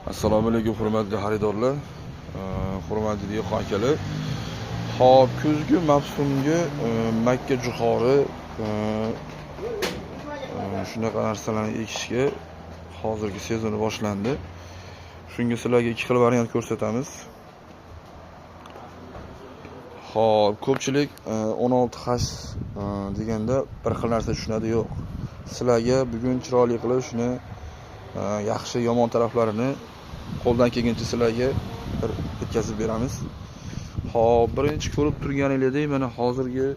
Assalomu alaykum hurmatli xaridorlar, hurmatli dehqon akalar. Hop, kuzgi mavsumga Makka jo'xori shunaqa narsalarni ekishga hozirgi sezoni boshlandi. Shunga sizlarga ikki xil variant ko'rsatamiz. Hop, ko'pchilik 16H deganda bir xil narsa tushunadi, yo'q. Sizlarga bugun chiroyli qilib shuni yaxshi yomon taraflarini qo'ldan kelgancha sizlarga bir yetkazib beramiz. Hop, birinchi ko'rib turganingizdek, mana hozirgi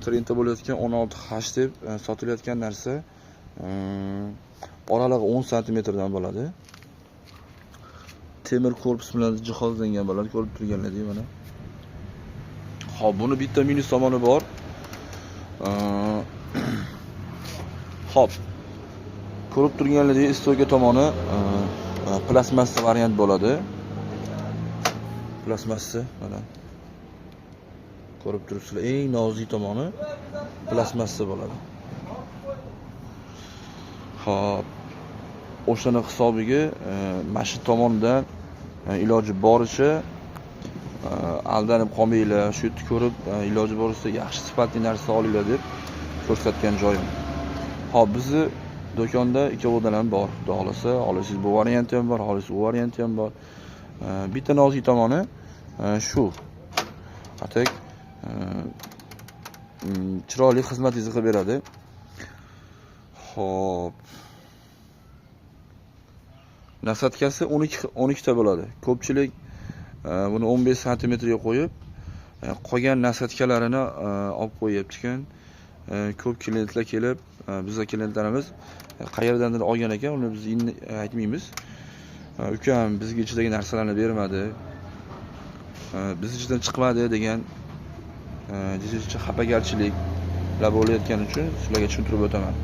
trendda bo'layotgan 16H deb sotilayotgan narsa oralig'i 10 sm dan bo'ladi. Temir korpus bilan jihozlangan bo'ladi, ko'rib turganingizdek mana. Hop, buni bitta minus tomoni bor. Hop, ko'rib turganingizdek, stoka tomoni plasmassa variant bo'ladi. Plasmassa mana. Ko'rib turibsizlar, eng nozik tomoni plasmassa bo'ladi. Hop, o'shani hisobiga mana shu tomonidan iloji boricha aldanib qolmanglar, shu yerni ko'rib iloji boricha yaxshi sifatli narsa olinglar deb ko'rsatgan joyim. Hop, bizni do'konda ikkovidan ham bor. Xudo xolasa, olasiz bu varianti ham bor, olasiz u varianti ham bor. Bitta nozik tomoni shu. Atak chiroyli xizmatingizni qilib beradi. Hop. Nasatkasi 12 ta bo'ladi. Ko'pchilik buni 15 sm ga qo'yib, qolgan nasatkalarini olib qo'yibdi ekan. Ko'p klientlar kelib, bizga klientlarimiz qayerdandir olgan ekan, uni biz aytmaymiz. Ukam bizga ichidagi narsalarni bermadi, biz ichidan chiqmadi degan xafagarchiliklar bo'layotgani uchun sizlarga tushuntirib o'taman.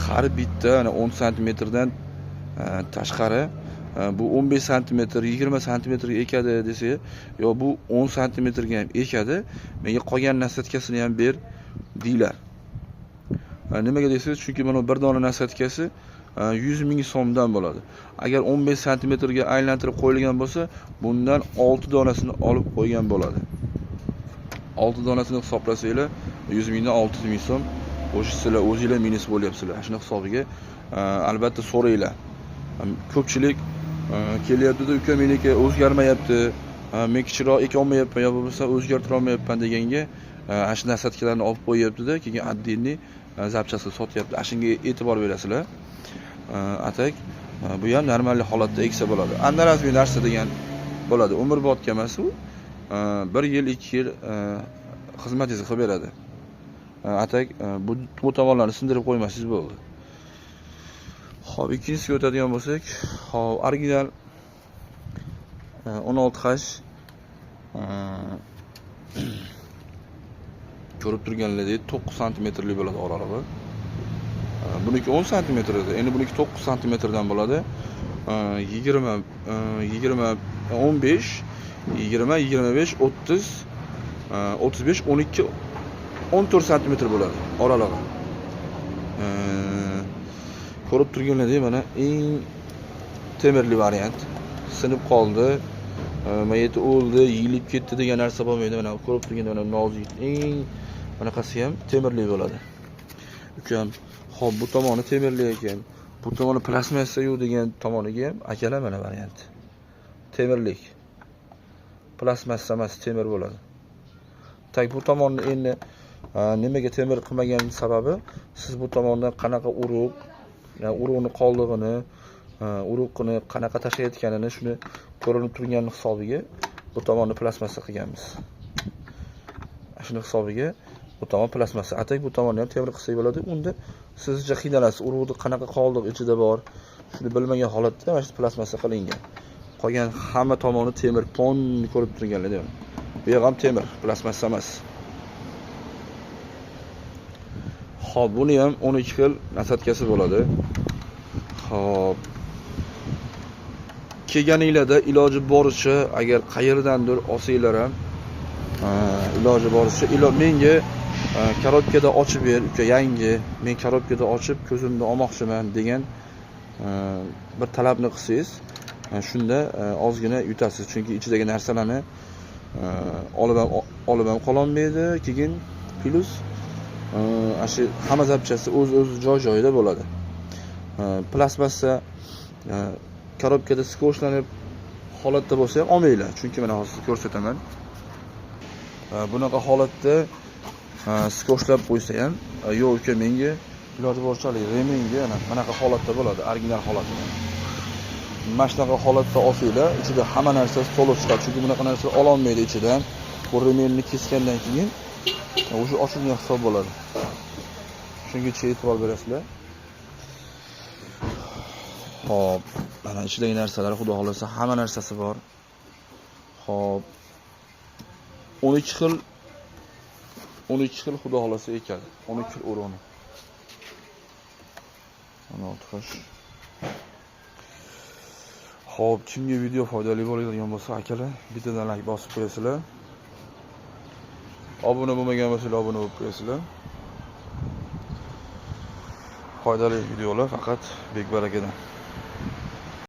Har bitta 10 sm dan tashqari bu 15 sm, 20 sm ga ekadi desa, yo bu 10 sm ga ham ekadi, menga qolgan nasatkasini ham ber deylar. Nimaga deysiz? Chunki mana bir dona nasatkasi 100 ming so'mdan bo'ladi. Agar 15 sm ga aylantirib qo'yilgan bo'lsa, bundan 6 donasini olib qo'ygan bo'ladi. 6 donasini hisoblasanglar, 100 mingdan 600 ming so'm. O'sha sizlar o'zingizlar minus bo'lyapsizlar. Shuni hisobiga albatta so'ranglar. Ko'pchilik kelyapti-da, uka meniki o'zgarmayapti, men kichikroq eka olmayapman, yo bo'lmasa o'zgartira olmayapman deganga shu nasatkalarni olib qo'yapti-da, keyin addinni zapchasini sotyapti. Shunga e'tibor berasizlar. Atak bu ham normal holatda eksa bo'ladi. Andarazli narsa degan bo'ladi. Umrbodga emas u. 1 yil, 2 yil xizmatingizni qilib beradi. Atak bu tomonlarni sindirib qo'ymasangiz bo'ldi. Hop, ikkinchisiga o'tadigan bo'lsak, hop, original 16H ko'rib turganlaringizdek 9 sm bo'ladi oralig'i. Buniki 10 sm edi. Endi buniki 9 sm dan bo'ladi. 20, 15, 20, 25, 30, 35, 12, 14 sm bo'ladi oralig'i. Ko'rib turganlaringizdek mana eng temirli variant. Sinib qoldi, mayeti o'ldi, yilib ketdi degan narsa bo'lmaydi. Mana ko'rib turganda mana nozik, eng bunaqasi ham temirli bo'ladi. Ukam, hop, bu tomoni temirli ekan, bu tomoni plasmassa yo'q degan tomoniga ham akalar mana variant. Temirlik. Plasmassa emas, temir bo'ladi. Tak bu tomonni endi nimaga temir qilmagan sababi, siz bu tomondan qanaqa urug', urug'ni qoldig'ini, uruqni qanaqa tashlayotganini shuni ko'rinib turgan hisobiga bu tomonni plasmassa qilganmiz. Shuni hisobiga bu tomon plasmassa. Atak bu tomonni ham temir qilsak bo'ladi. Unda sizcha qiynalasiz. Urug'ni qanaqa qoldiq ichida bor, shuni bilmagan holatda mana shu plasmassa qilingan. Qolgan hamma tomoni temir, pon ko'rib turganlar. Bu ham temir, plasmassa emas. Hop, buni ham 12 xil nasatkasi bo'ladi. Hop. Kelganinglarda iloji boricha agar qayerdandir olsanglar ham iloji boricha menga korobkada ochib ber, uka yangi, men korobkada ochib ko'zimda olmoqchiman degan bir talabni qilsangiz, shunda ozgina yutasiz. Chunki ichidagi narsalarni olib ham qololmaydi. Keyin plus shu hamma zapchasi o'z joyida bo'ladi. Plastmassa korobkada skochlanib holatda bo'lsa ham olmanglar. Chunki mana hozir ko'rsataman. Bunaqa holatda skochlab qo'ysa ham, yo'q uka, menga iloji boricha remenga bunaqa holatda bo'ladi, original holatda. Mana shunaqa holatda olsanglar, ichida hamma narsa to'lib chiqadi. Chunki bunaqa narsa ola olmaydi ichidan. Bu remenni kesgandan keyin o'sha ochilgan hisob bo'ladi. Shunga e'tibor berasizlar. Xo'p, mana ichidagi narsalar, xudo xolasa hamma narsasi bor. Xo'p. 12 xil xudo xolasa ekan. 12 xil o'rog'ni. Mana xo'sh. Xo'p, kimga video foydali bo'ladigan bo'lsa, akalar, bittadan like bosib qo'yasizlar. Obuna bo'lmagan bo'lsangiz, obuna bo'lib qo'yasizlar. Foydali videolar faqat Bek barakadan.